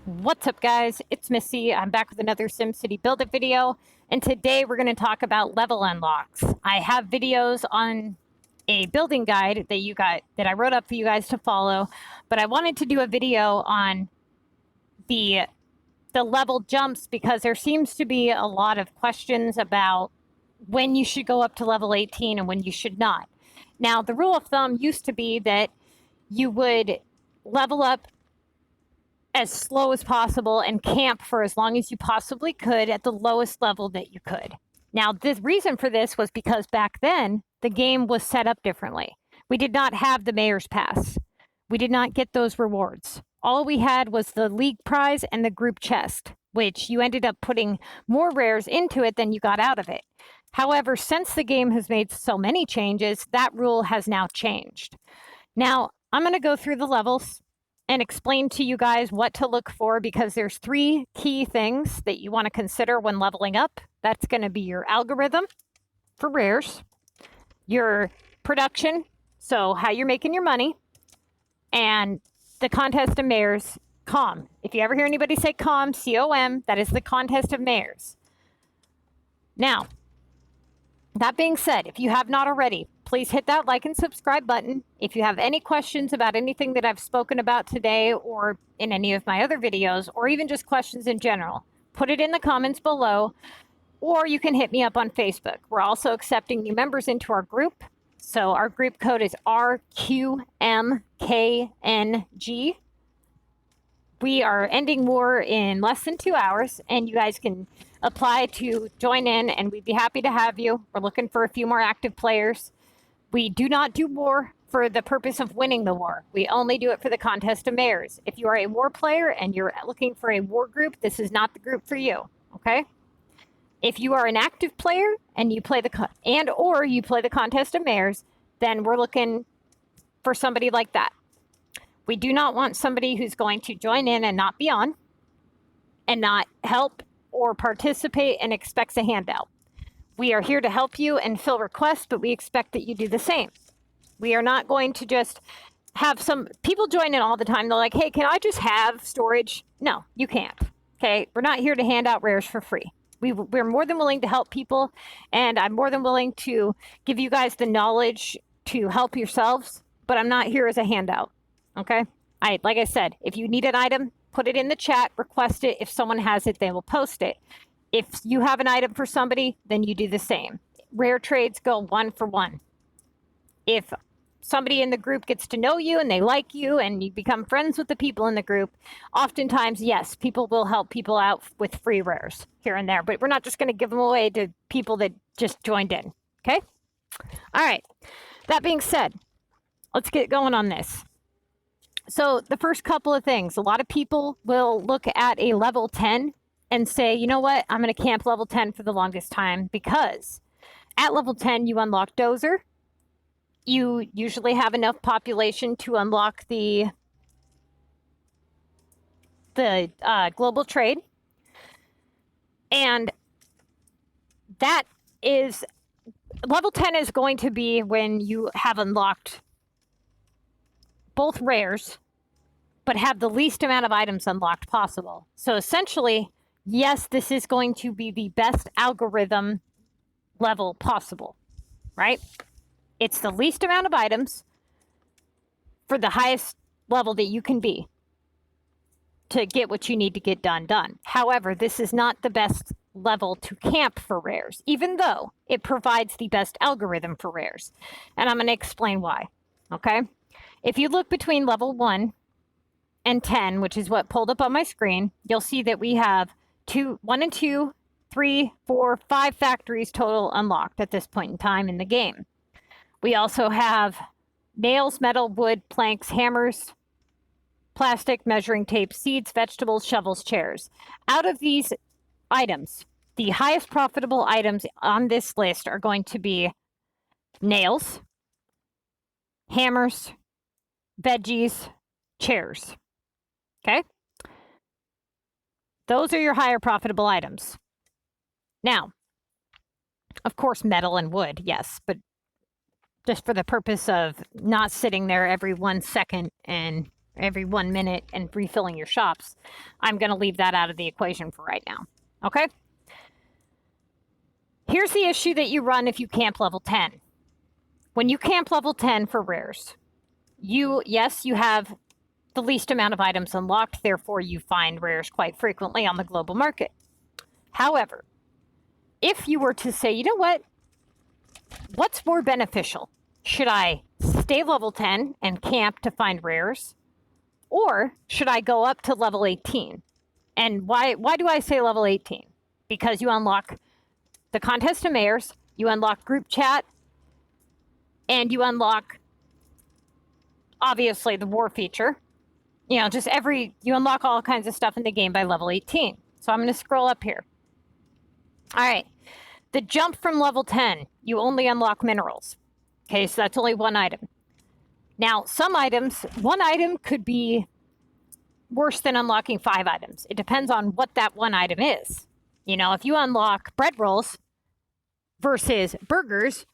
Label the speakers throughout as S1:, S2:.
S1: What's up, guys? It's Missy. I'm back with another SimCity Build It video, and today we're going to talk about level unlocks. I have videos on a building guide that I wrote up for you guys to follow, but I wanted to do a video on the level jumps because there seems to be a lot of questions about when you should go up to level 18 and when you should not. Now, the rule of thumb used to be that you would level up as slow as possible and camp for as long as you possibly could at the lowest level that you could. Now, the reason for this was because back then, the game was set up differently. We did not have the Mayor's Pass. We did not get those rewards. All we had was the league prize and the group chest, which you ended up putting more rares into it than you got out of it. However, since the game has made so many changes, that rule has now changed. Now, I'm going to go through the levels and explain to you guys what to look for because there's 3 key things that you want to consider when leveling up. That's going to be your algorithm for rares, your production, so how you're making your money, and the contest of mares, COM. If you ever hear anybody say COM, C-O-M, that is the contest of mares. Now, that being said, if you have not already, please hit that like and subscribe button. If you have any questions about anything that I've spoken about today or in any of my other videos, or even just questions in general, put it in the comments below, or you can hit me up on Facebook. We're also accepting new members into our group. So our group code is RQMKNG. We are ending war in less than 2 hours, and you guys can apply to join in, and we'd be happy to have you. We're looking for a few more active players. We do not do war for the purpose of winning the war. We only do it for the contest of mares. If you are a war player and you're looking for a war group, this is not the group for you, okay? If you are an active player and you play or you play the contest of mares, then we're looking for somebody like that. We do not want somebody who's going to join in and not be on and not help or participate and expects a handout. We are here to help you and fill requests, but we expect that you do the same. We are not going to just have some people join in all the time. They're like, hey, can I just have storage? No, you can't. Okay, we're not here to hand out rares for free. We're more than willing to help people, and I'm more than willing to give you guys the knowledge to help yourselves, but I'm not here as a handout. Okay? Like I said, if you need an item, put it in the chat, request it. If someone has it, they will post it. If you have an item for somebody, then you do the same. Rare trades go 1 for 1. If somebody in the group gets to know you and they like you and you become friends with the people in the group, oftentimes, yes, people will help people out with free rares here and there, but we're not just going to give them away to people that just joined in, okay? All right, that being said, let's get going on this. So the first couple of things, a lot of people will look at a level 10 and say, you know what, I'm going to camp level 10 for the longest time because at level 10, you unlock Dozer. You usually have enough population to unlock the global trade. And that is, level 10 is going to be when you have unlocked both rares, but have the least amount of items unlocked possible. So essentially, yes, this is going to be the best algorithm level possible, right? It's the least amount of items for the highest level that you can be to get what you need to get done. However, this is not the best level to camp for rares, even though it provides the best algorithm for rares. And I'm going to explain why, okay? If you look between level 1 and 10, which is what pulled up on my screen, you'll see that we have 1 and 2, 3, 4, 5 factories total unlocked at this point in time in the game. We also have nails, metal, wood, planks, hammers, plastic, measuring tape, seeds, vegetables, shovels, chairs. Out of these items, the highest profitable items on this list are going to be nails, hammers, veggies, chairs. Okay? Those are your higher profitable items. Now, of course, metal and wood, yes, but just for the purpose of not sitting there every 1 second and every 1 minute and refilling your shops, I'm going to leave that out of the equation for right now. Okay? Here's the issue that you run if you camp level 10. When you camp level 10 for rares, you have the least amount of items unlocked, therefore you find rares quite frequently on the global market. However, if you were to say, you know what, what's more beneficial? Should I stay level 10 and camp to find rares? Or should I go up to level 18? And why do I say level 18? Because you unlock the Contest of Mayors, you unlock group chat, and you unlock, obviously, the war feature. You know, you unlock all kinds of stuff in the game by level 18. So I'm going to scroll up here. All right. The jump from level 10, you only unlock minerals. Okay, so that's only one item. Now, some items, one item could be worse than unlocking 5 items. It depends on what that one item is. You know, if you unlock bread rolls versus burgers,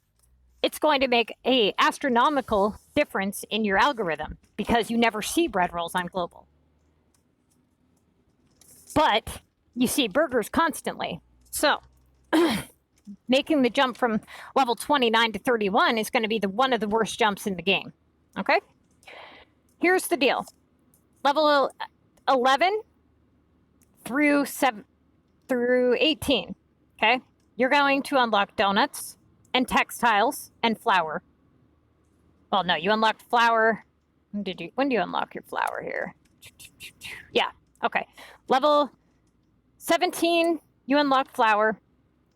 S1: it's going to make an astronomical difference in your algorithm because you never see bread rolls on global. But you see burgers constantly. So making the jump from level 29 to 31 is going to be one of the worst jumps in the game. Okay? Here's the deal. Level 11 through 18. Okay? You're going to unlock donuts and textiles and flour. Well, no, you unlocked flour. When do you unlock your flour here? Yeah. Okay. Level 17, you unlock flour.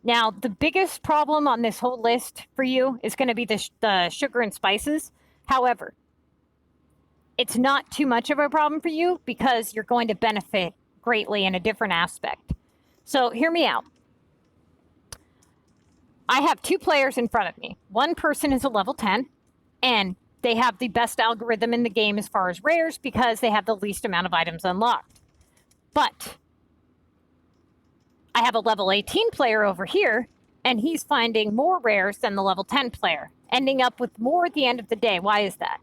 S1: Now, the biggest problem on this whole list for you is going to be the sugar and spices. However, it's not too much of a problem for you because you're going to benefit greatly in a different aspect. So hear me out. I have 2 players in front of me. One person is a level 10, and they have the best algorithm in the game as far as rares because they have the least amount of items unlocked. But I have a level 18 player over here, and he's finding more rares than the level 10 player, ending up with more at the end of the day. Why is that?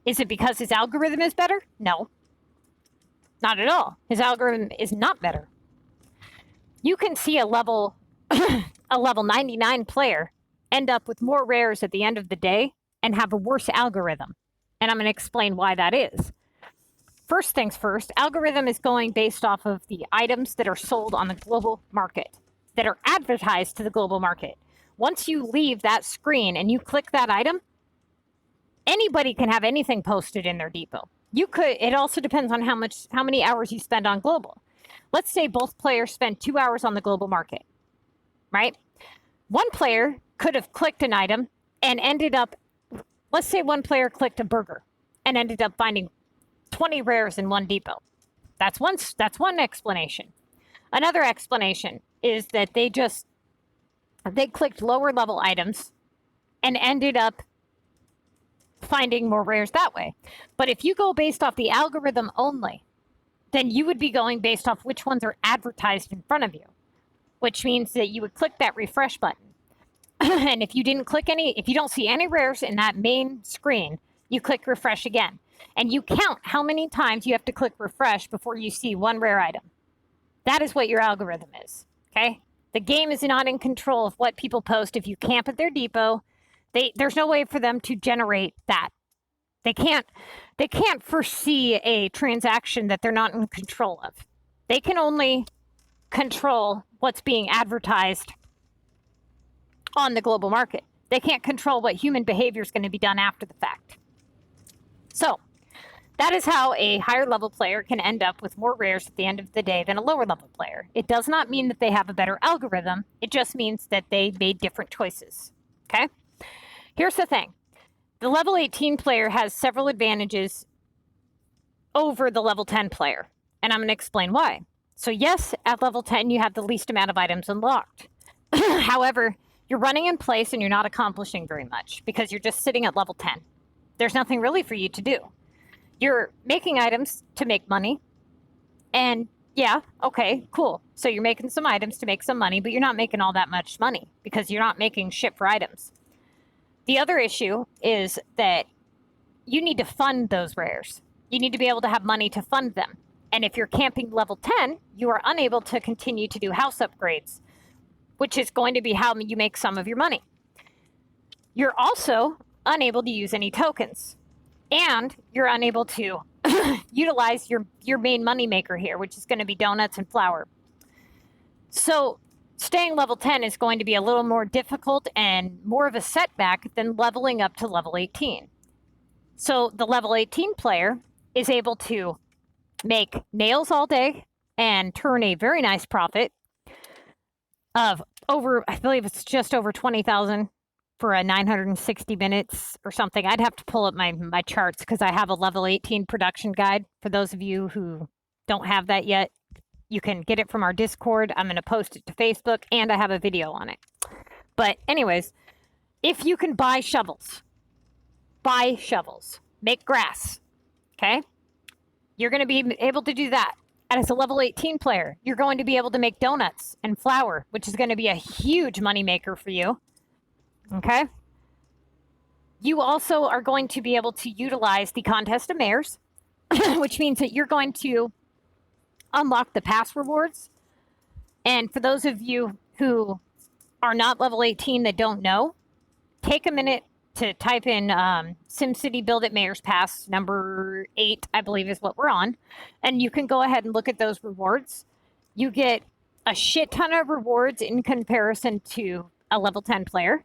S1: Is it because his algorithm is better? No. Not at all. His algorithm is not better. You can see a level 99 player end up with more rares at the end of the day and have a worse algorithm. And I'm going to explain why that is. First things first, algorithm is going based off of the items that are sold on the global market, that are advertised to the global market. Once you leave that screen and you click that item, anybody can have anything posted in their depot. It also depends on how many hours you spend on global. Let's say both players spend 2 hours on the global market, right? One player could have clicked an item and ended up, let's say one player clicked a burger and ended up finding 20 rares in one depot. That's one explanation. Another explanation is that they clicked lower level items and ended up finding more rares that way. But if you go based off the algorithm only, then you would be going based off which ones are advertised in front of you, which means that you would click that refresh button. And if you don't see any rares in that main screen, you click refresh again. And you count how many times you have to click refresh before you see one rare item. That is what your algorithm is, okay? The game is not in control of what people post. If you camp at their depot, there's no way for them to generate that. They can't foresee a transaction that they're not in control of. They can only control what's being advertised on the global market. They can't control what human behavior is going to be done after the fact. So that is how a higher level player can end up with more rares at the end of the day than a lower level player. It does not mean that they have a better algorithm. It just means that they made different choices. Okay? Here's the thing. The level 18 player has several advantages over the level 10 player. And I'm going to explain why. So yes, at level 10, you have the least amount of items unlocked. However, you're running in place and you're not accomplishing very much because you're just sitting at level 10. There's nothing really for you to do. You're making items to make money. And yeah, okay, cool. So you're making some items to make some money, but you're not making all that much money because you're not making shit for items. The other issue is that you need to fund those rares. You need to be able to have money to fund them. And if you're camping level 10, you are unable to continue to do house upgrades, which is going to be how you make some of your money. You're also unable to use any tokens, and you're unable to utilize your main money maker here, which is going to be donuts and flour. So staying level 10 is going to be a little more difficult and more of a setback than leveling up to level 18. So the level 18 player is able to make nails all day and turn a very nice profit of over, I believe it's just over 20,000 for a 960 minutes or something. I'd have to pull up my charts because I have a level 18 production guide. For those of you who don't have that yet, you can get it from our Discord. I'm going to post it to Facebook, and I have a video on it. But anyways, if you can buy shovels, make grass, okay? You're going to be able to do that. And as a level 18 player, you're going to be able to make donuts and flour, which is going to be a huge moneymaker for you. Okay? You also are going to be able to utilize the contest of mayors, which means that you're going to unlock the pass rewards. And for those of you who are not level 18 that don't know, take a minute to type in SimCity Build It Mayor's Pass number 8, I believe is what we're on. And you can go ahead and look at those rewards. You get a shit ton of rewards in comparison to a level 10 player.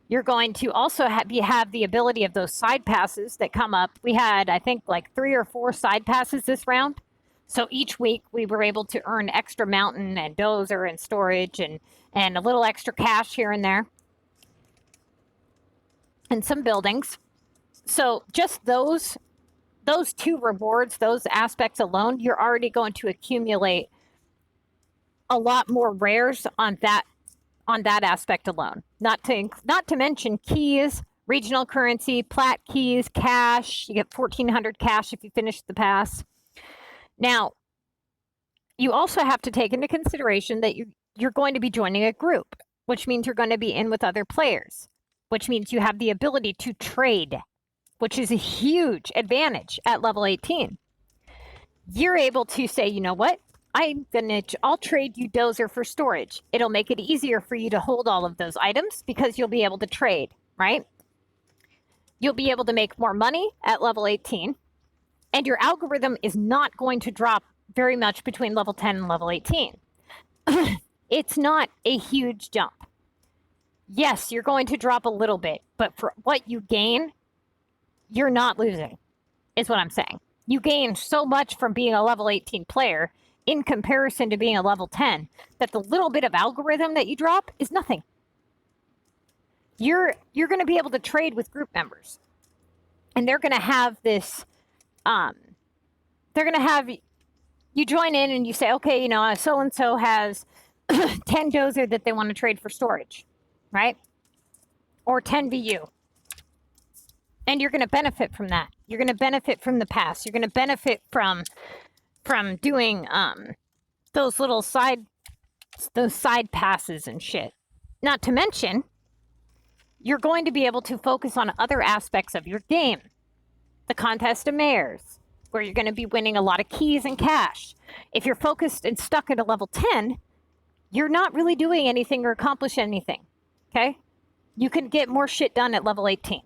S1: You're going to also have the ability of those side passes that come up. We had, I think, like 3 or 4 side passes this round. So each week we were able to earn extra mountain and dozer and storage and a little extra cash here and there. And some buildings. So just those 2 rewards, those aspects alone, you're already going to accumulate a lot more rares on that aspect alone. Not to mention keys, regional currency, plat keys, cash. You get 1,400 cash if you finish the pass. Now, you also have to take into consideration that you're going to be joining a group, which means you're going to be in with other players, which means you have the ability to trade, which is a huge advantage at level 18. You're able to say, you know what? I'll trade you dozer for storage. It'll make it easier for you to hold all of those items because you'll be able to trade, right? You'll be able to make more money at level 18, and your algorithm is not going to drop very much between level 10 and level 18. It's not a huge jump. Yes, you're going to drop a little bit, but for what you gain, you're not losing, is what I'm saying. You gain so much from being a level 18 player in comparison to being a level 10 that the little bit of algorithm that you drop is nothing. You're going to be able to trade with group members, and they're going to have this. They're going to have you join in, and you say, okay, so and so has 10 dozer that they want to trade for storage, right? Or 10 VU. And you're going to benefit from that. You're going to benefit from the pass. You're going to benefit from doing those side passes and shit. Not to mention, you're going to be able to focus on other aspects of your game. The contest of mayors, where you're going to be winning a lot of keys and cash. If you're focused and stuck at a level 10, you're not really doing anything or accomplish anything, okay? You can get more shit done at level 18.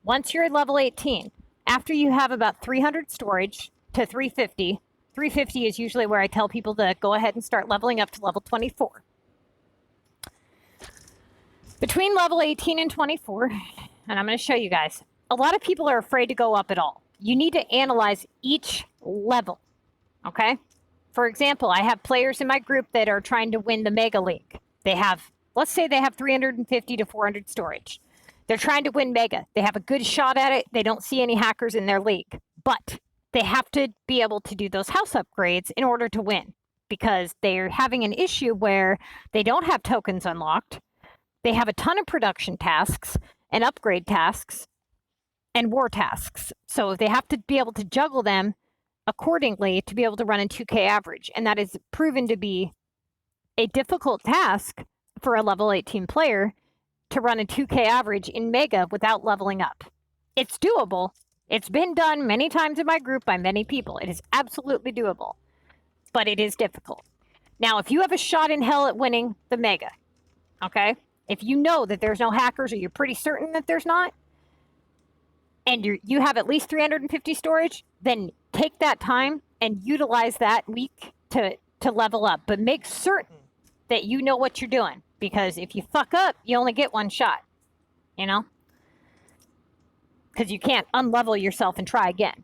S1: Once you're at level 18, after you have about 300 storage to 350, 350 is usually where I tell people to go ahead and start leveling up to level 24. Between level 18 and 24, and I'm going to show you guys, a lot of people are afraid to go up at all. You need to analyze each level, okay? For example, I have players in my group that are trying to win the Mega League. Let's say they have 350 to 400 storage. They're trying to win Mega. They have a good shot at it. They don't see any hackers in their league. But they have to be able to do those house upgrades in order to win, because they're having an issue where they don't have tokens unlocked. They have a ton of production tasks and upgrade tasks and war tasks. So they have to be able to juggle them accordingly to be able to run a 2K average. And that is proven to be a difficult task for a level 18 player to run a 2K average in Mega without leveling up. It's doable. It's been done many times in my group by many people. It is absolutely doable, but it is difficult. Now, if you have a shot in hell at winning the mega, okay, if you know that there's no hackers or you're pretty certain that there's not, and you have at least 350 storage, then take that time and utilize that week to level up. But make certain that you know what you're doing, because if you fuck up, you only get one shot, you know? Because you can't unlevel yourself and try again.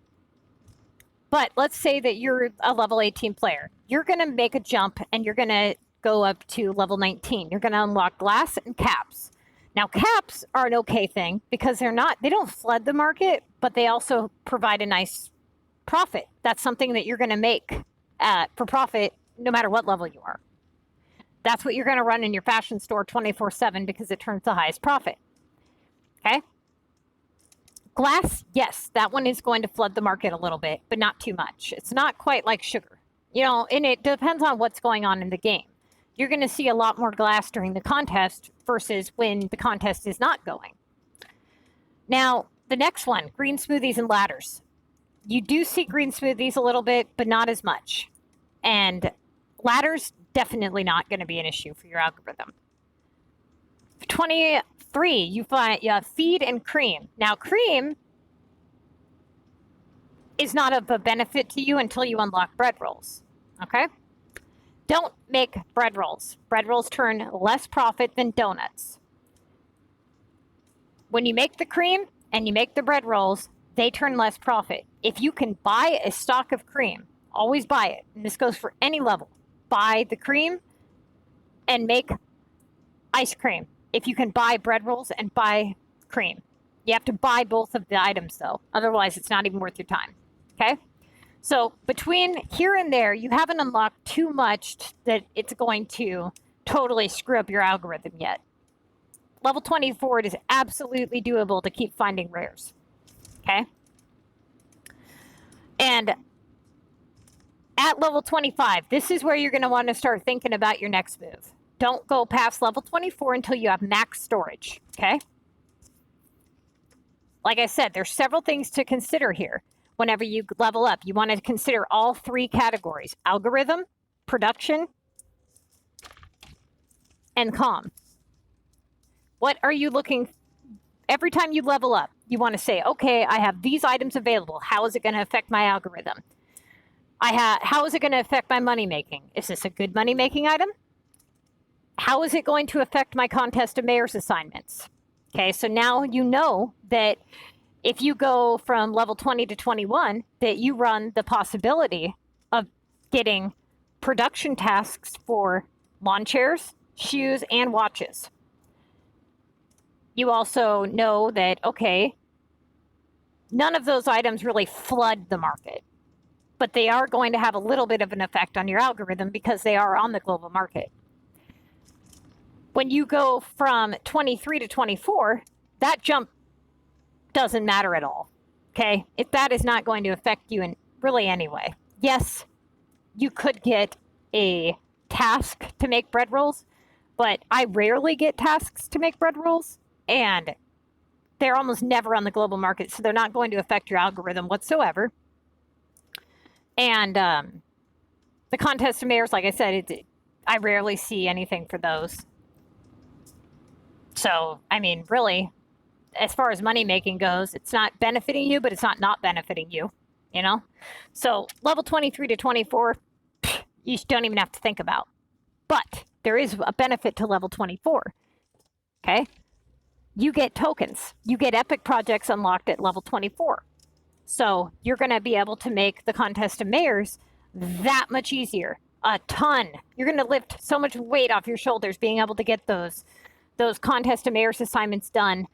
S1: But let's say that you're a level 18 player. You're going to make a jump and you're going to go up to level 19. You're going to unlock glass and caps. Now, caps are an okay thing because they don't flood the market, but they also provide a nice profit. That's something that you're going to make for profit no matter what level you are. That's what you're going to run in your fashion store 24/7 because it turns the highest profit. Okay? Glass, yes, that one is going to flood the market a little bit, but not too much. It's not quite like sugar. You know, and it depends on what's going on in the game. You're going to see a lot more glass during the contest versus when the contest is not going. Now, the next one, green smoothies and ladders. You do see green smoothies a little bit, but not as much. And ladders, definitely not going to be an issue for your algorithm. 23, you find feed and cream. Now, cream is not of a benefit to you until you unlock bread rolls. Okay? Don't make bread rolls. Bread rolls turn less profit than donuts. When you make the cream and you make the bread rolls, they turn less profit. If you can buy a stock of cream, always buy it. And this goes for any level. Buy the cream and make ice cream. If you can buy bread rolls and buy cream. You have to buy both of the items though. Otherwise, it's not even worth your time. Okay? So between here and there, you haven't unlocked too much that it's going to totally screw up your algorithm yet. Level 24, it is absolutely doable to keep finding rares. Okay? And at level 25, this is where you're going to want to start thinking about your next move. Don't go past level 24 until you have max storage. Okay? Like I said, there's several things to consider here. Whenever you level up, you want to consider all three categories: algorithm, production, and comm. What are you looking? Every time you level up, you want to say, okay, I have these items available. How is it going to affect my algorithm? How is it going to affect my money making? Is this a good money making item? How is it going to affect my contest of mayor's assignments? Okay, so now you know that if you go from level 20 to 21, that you run the possibility of getting production tasks for lawn chairs, shoes, and watches. You also know that, okay, none of those items really flood the market, but they are going to have a little bit of an effect on your algorithm because they are on the global market. When you go from 23 to 24, that jump doesn't matter at all, okay? That is not going to affect you in really any way. Yes, you could get a task to make bread rolls, but I rarely get tasks to make bread rolls, and they're almost never on the global market, so they're not going to affect your algorithm whatsoever. And the contest of mayors, like I said, I rarely see anything for those. So, I mean, really, as far as money making goes, it's not benefiting you, but it's not benefiting you, you know? So level 23 to 24, you don't even have to think about. But there is a benefit to level 24, okay? You get tokens. You get epic projects unlocked at level 24. So you're going to be able to make the contest of mayors that much easier. A ton. You're going to lift so much weight off your shoulders being able to get those contest of mayors assignments done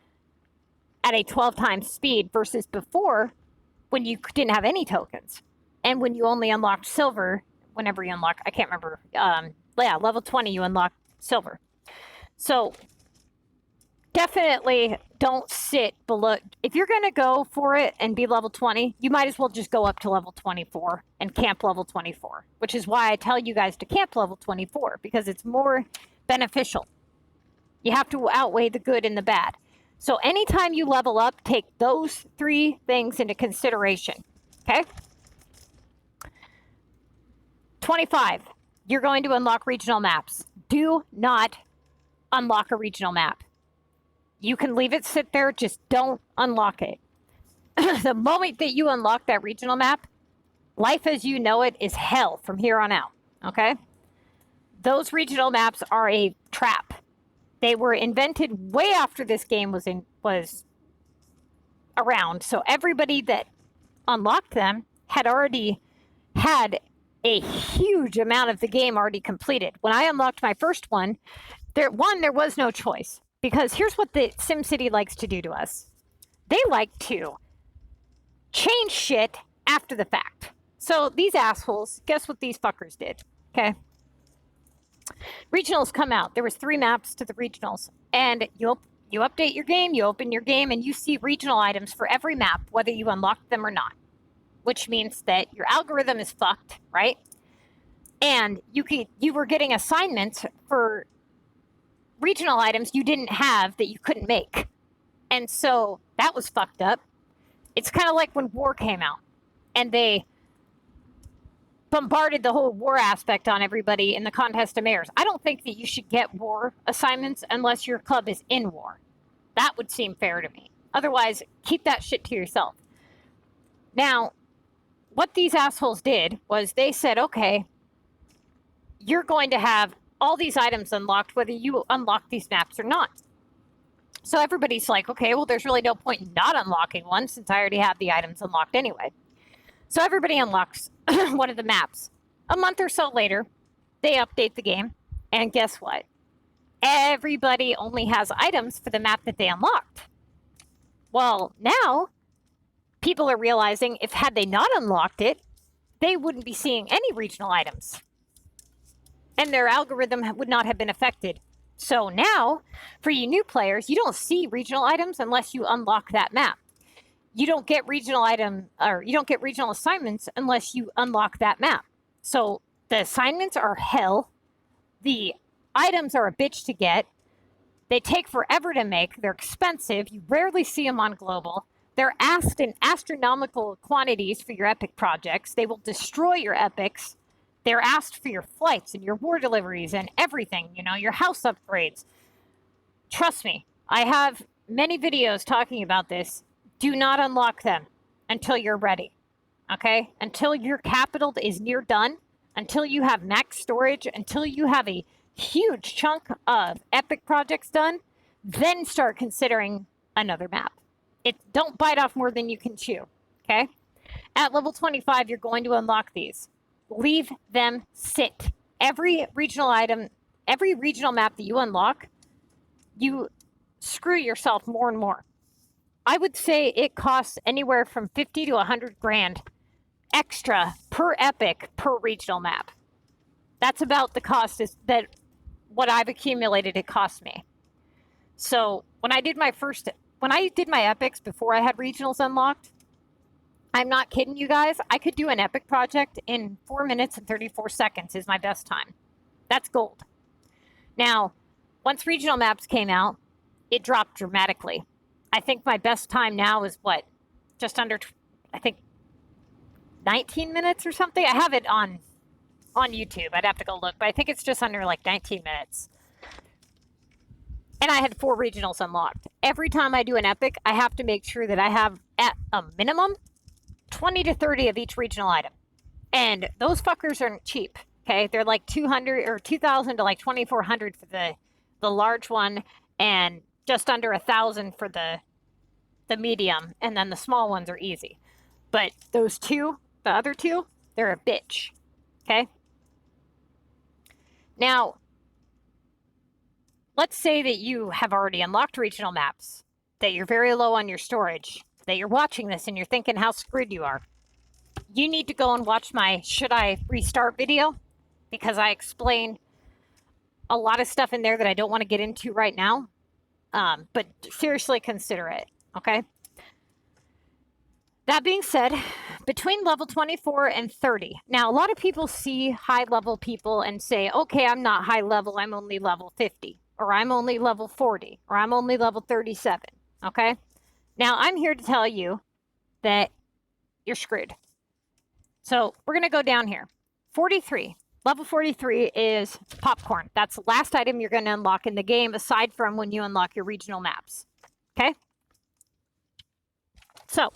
S1: at a 12 times speed versus before when you didn't have any tokens. And when you only unlocked silver, whenever you unlock, I can't remember, level 20, you unlock silver. So definitely don't sit below. If you're going to go for it and be level 20, you might as well just go up to level 24 and camp level 24, which is why I tell you guys to camp level 24, because it's more beneficial. You have to outweigh the good and the bad. So anytime you level up, take those 3 things into consideration, okay? 25, you're going to unlock regional maps. Do not unlock a regional map. You can leave it sit there, just don't unlock it. The moment that you unlock that regional map, life as you know it is hell from here on out, okay? Those regional maps are a trap. They were invented way after this game was around, so everybody that unlocked them had already had a huge amount of the game already completed. When I unlocked my first one, there was no choice, because here's what the SimCity likes to do to us. They like to change shit after the fact. So these assholes, guess what these fuckers did, okay? Regionals come out. There was 3 maps to the regionals, and you update your game, you open your game, and you see regional items for every map, whether you unlocked them or not, which means that your algorithm is fucked, right? And you were getting assignments for regional items you didn't have that you couldn't make. And so that was fucked up. It's kind of like when War came out and they bombarded the whole war aspect on everybody in the contest of mayors. I don't think that you should get war assignments unless your club is in war. That would seem fair to me. Otherwise, keep that shit to yourself. Now, what these assholes did was they said, okay, you're going to have all these items unlocked whether you unlock these maps or not. So everybody's like, okay, well, there's really no point in not unlocking one since I already have the items unlocked anyway. So everybody unlocks one of the maps. A month or so later, they update the game, and guess what? Everybody only has items for the map that they unlocked. Well, now people are realizing if had they not unlocked it, they wouldn't be seeing any regional items, and their algorithm would not have been affected. So now, for you new players, you don't see regional items unless you unlock that map. You don't get regional assignments unless you unlock that map. So the assignments are hell. The items are a bitch to get. They take forever to make. They're expensive. You rarely see them on global. They're asked in astronomical quantities for your epic projects. They will destroy your epics. They're asked for your flights and your war deliveries and everything, your house upgrades. Trust me, I have many videos talking about this. Do not unlock them until you're ready, okay? Until your capital is near done, until you have max storage, until you have a huge chunk of epic projects done, then start considering another map. Don't bite off more than you can chew, okay? At level 25, you're going to unlock these. Leave them sit. Every regional map that you unlock, you screw yourself more and more. I would say it costs anywhere from 50 to 100 grand extra per epic per regional map. That's about the cost that what I've accumulated it cost me. So when I did my epics before I had regionals unlocked, I'm not kidding you guys, I could do an epic project in 4 minutes and 34 seconds is my best time. That's gold. Now, once regional maps came out, it dropped dramatically. I think my best time now is just under, 19 minutes or something. I have it on YouTube. I'd have to go look, but I think it's just under 19 minutes. And I had 4 regionals unlocked. Every time I do an epic, I have to make sure that I have at a minimum 20 to 30 of each regional item. And those fuckers aren't cheap, okay? They're like 200 or 2,000 to 2,400 for the large one, and just under 1,000 for the medium, and then the small ones are easy. But those two, the other two, they're a bitch, okay? Now, let's say that you have already unlocked regional maps, that you're very low on your storage, that you're watching this and you're thinking how screwed you are. You need to go and watch my Should I Restart video, because I explain a lot of stuff in there that I don't want to get into right now. But seriously consider it, okay? That being said, between level 24 and 30, now a lot of people see high level people and say, okay, I'm not high level, I'm only level 50, or I'm only level 40, or I'm only level 37. Okay? Now, I'm here to tell you that you're screwed. So we're going to go down here. 43. Level 43 is popcorn. That's the last item you're going to unlock in the game, aside from when you unlock your regional maps. Okay? So,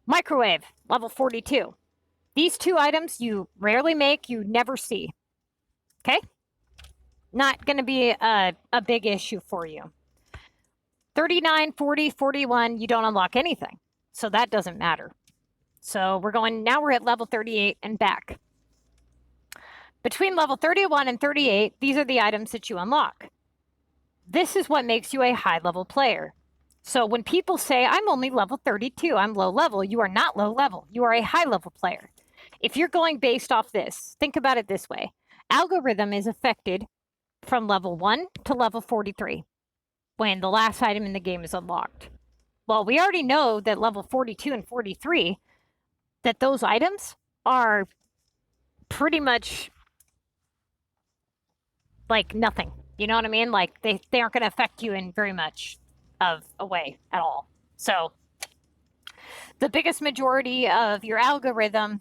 S1: microwave, level 42. These two items you rarely make, you never see. Okay? Not going to be a big issue for you. 39, 40, 41, you don't unlock anything. So that doesn't matter. So now we're at level 38 and back. Between level 31 and 38, these are the items that you unlock. This is what makes you a high-level player. So when people say, I'm only level 32, I'm low level, you are not low level. You are a high-level player. If you're going based off this, think about it this way. Algorithm is affected from level 1 to level 43 when the last item in the game is unlocked. Well, we already know that level 42 and 43, that those items are pretty much like nothing. You know what I mean? Like they aren't going to affect you in very much of a way at all. So the biggest majority of your algorithm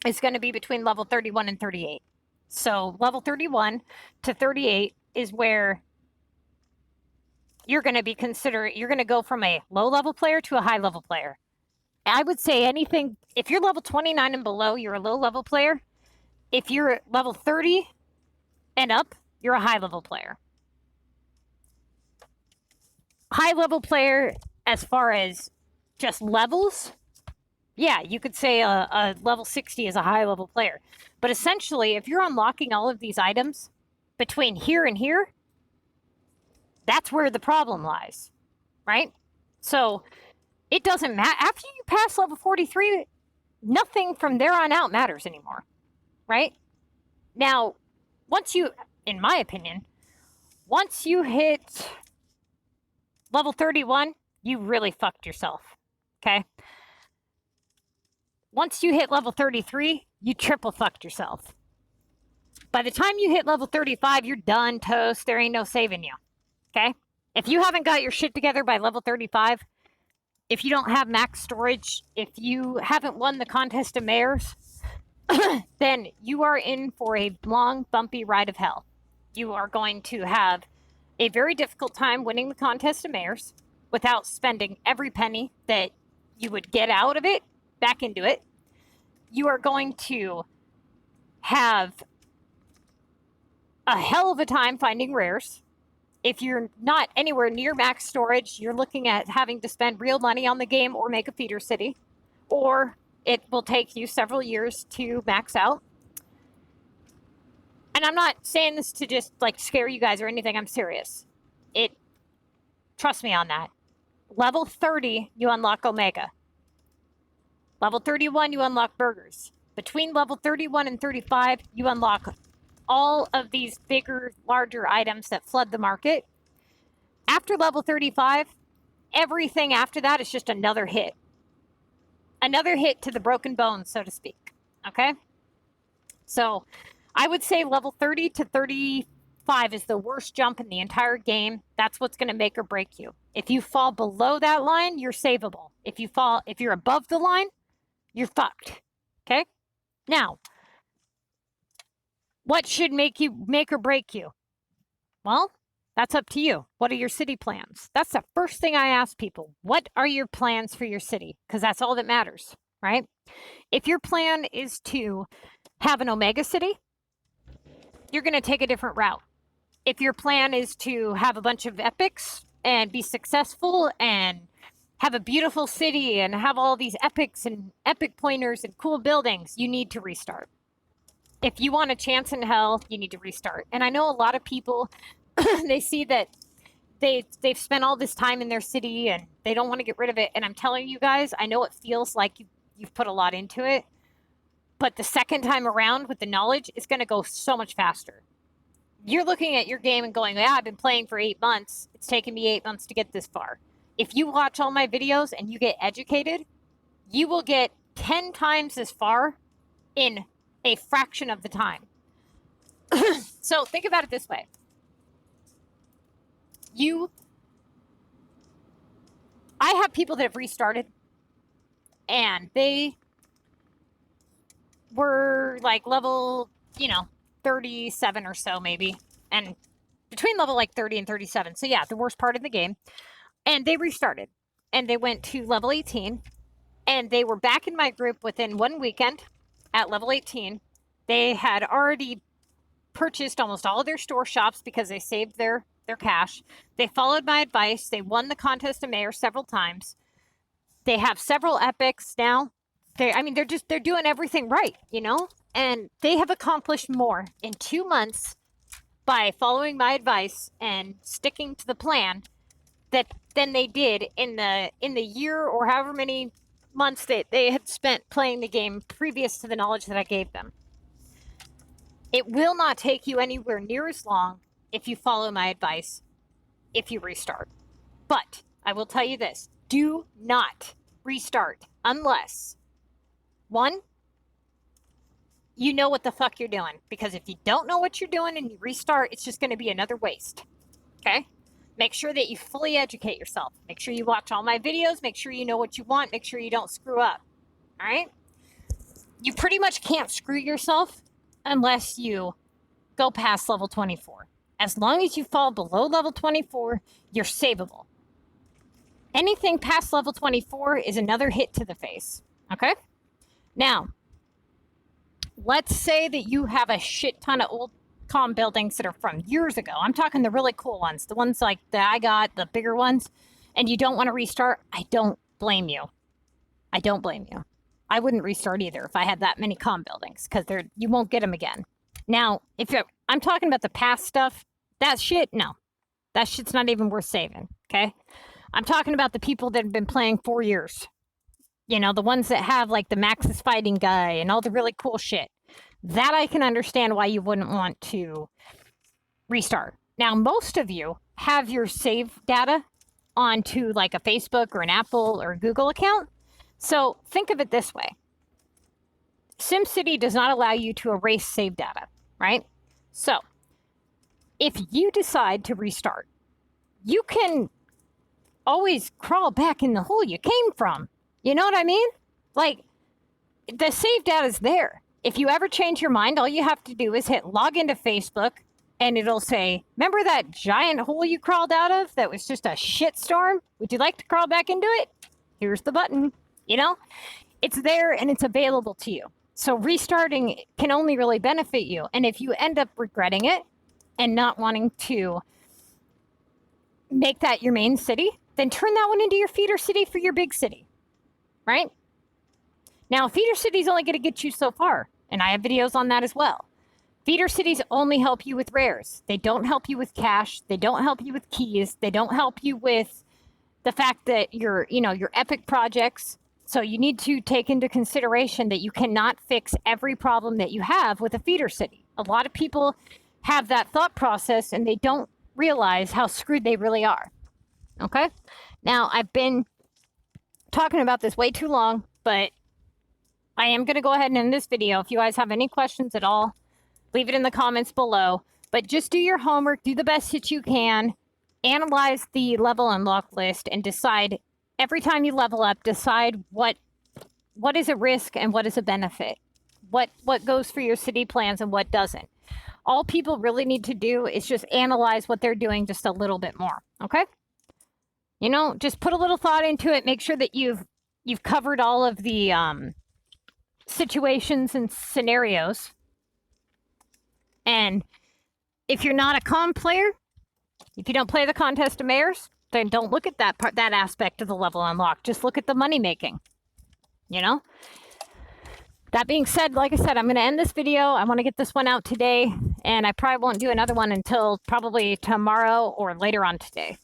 S1: is going to be between level 31 and 38. So level 31 to 38 is where you're going to be you're going to go from a low level player to a high level player. I would say anything, if you're level 29 and below, you're a low level player. If you're level 30 and up, you're a high level player. High level player as far as just levels, yeah, you could say a level 60 is a high level player. But essentially, if you're unlocking all of these items between here and here, that's where the problem lies, right? So it doesn't matter. After you pass level 43, nothing from there on out matters anymore, right? Now, once you, in my opinion, once you hit level 31, you really fucked yourself, okay? Once you hit level 33, you triple fucked yourself. By the time you hit level 35, you're done, toast. There ain't no saving you, okay? If you haven't got your shit together by level 35, if you don't have max storage, if you haven't won the contest of mayors, then you are in for a long, bumpy ride of hell. You are going to have a very difficult time winning the contest of mayors without spending every penny that you would get out of it back into it. You are going to have a hell of a time finding rares. If you're not anywhere near max storage, you're looking at having to spend real money on the game or make a feeder city, or it will take you several years to max out. And I'm not saying this to just like scare you guys or anything. I'm serious. Trust me on that. Level 30, you unlock Omega. Level 31, you unlock burgers. Between level 31 and 35, you unlock all of these bigger, larger items that flood the market. After level 35, everything after that is just another hit. Another hit to the broken bones, so to speak. Okay? So I would say level 30 to 35 is the worst jump in the entire game. That's what's going to make or break you. If you fall below that line, you're savable. If you're above the line, you're fucked. Okay? Now, what should make or break you? Well, that's up to you. What are your city plans? That's the first thing I ask people. What are your plans for your city? Because that's all that matters, right? If your plan is to have an Omega city, you're going to take a different route. If your plan is to have a bunch of epics and be successful and have a beautiful city and have all these epics and epic pointers and cool buildings, you need to restart. If you want a chance in hell, you need to restart. And I know a lot of people, they see that they've spent all this time in their city and they don't want to get rid of it. And I'm telling you guys, I know it feels like you've put a lot into it, but the second time around with the knowledge, it's going to go so much faster. You're looking at your game and going, yeah, I've been playing for 8 months. It's taken me 8 months to get this far. If you watch all my videos and you get educated, you will get 10 times as far in a fraction of the time. So think about it this way. You I have people that have restarted, and they were like level, 37 or so maybe, and between level like 30 and 37. So yeah, the worst part of the game. And they restarted, and they went to level 18, and they were back in my group within one weekend at level 18. They had already purchased almost all of their store shops because they saved their cash. They followed my advice. They won the contest of mayor several times. They have several epics now. They're doing everything right, and they have accomplished more in 2 months by following my advice and sticking to the plan than they did in the year or however many months that they had spent playing the game previous to the knowledge that I gave them. It will not take you anywhere near as long if you follow my advice, if you restart. But I will tell you this, do not restart unless, one, you know what the fuck you're doing. Because if you don't know what you're doing and you restart, it's just going to be another waste. Okay? Make sure that you fully educate yourself. Make sure you watch all my videos. Make sure you know what you want. Make sure you don't screw up. All right? You pretty much can't screw yourself unless you go past level 24. As long as you fall below level 24, you're savable. Anything past level 24 is another hit to the face. Okay? Now, let's say that you have a shit ton of old comm buildings that are from years ago. I'm talking the really cool ones, the ones like that I got, the bigger ones, and you don't want to restart. I don't blame you. I don't blame you. I wouldn't restart either if I had that many comm buildings, because you won't get them again. Now, I'm talking about the past stuff, that shit, no. That shit's not even worth saving, okay? I'm talking about the people that have been playing 4 years. The ones that have like the Max's Fighting Guy and all the really cool shit. That I can understand why you wouldn't want to restart. Now, most of you have your save data onto like a Facebook or an Apple or a Google account. So think of it this way. SimCity does not allow you to erase save data, right? So if you decide to restart, you can always crawl back in the hole you came from. You know what I mean? Like, the save data is there. If you ever change your mind, all you have to do is hit log into Facebook, and it'll say, remember that giant hole you crawled out of that was just a shitstorm? Would you like to crawl back into it? Here's the button. It's there and it's available to you. So restarting can only really benefit you. And if you end up regretting it and not wanting to make that your main city, then turn that one into your feeder city for your big city, right? Now, feeder cities only going to get you so far, and I have videos on that as well. Feeder cities only help you with rares. They don't help you with cash. They don't help you with keys. They don't help you with the fact that your epic projects. So you need to take into consideration that you cannot fix every problem that you have with a feeder city. A lot of people have that thought process, and they don't realize how screwed they really are. Okay? Now, I've been talking about this way too long, but I am going to go ahead and end this video. If you guys have any questions at all, leave it in the comments below. But just do your homework, do the best that you can, analyze the level unlock list, and decide every time you level up, decide what is a risk and what is a benefit. What goes for your city plans and what doesn't. All people really need to do is just analyze what they're doing just a little bit more. Okay? Just put a little thought into it. Make sure that you've covered all of the situations and scenarios. And if you're not a comm player, if you don't play the contest of mayors, then don't look at that aspect of the level unlock. Just look at the money making. That being said, like I said, I'm going to end this video. I want to get this one out today, and I probably won't do another one until probably tomorrow or later on today.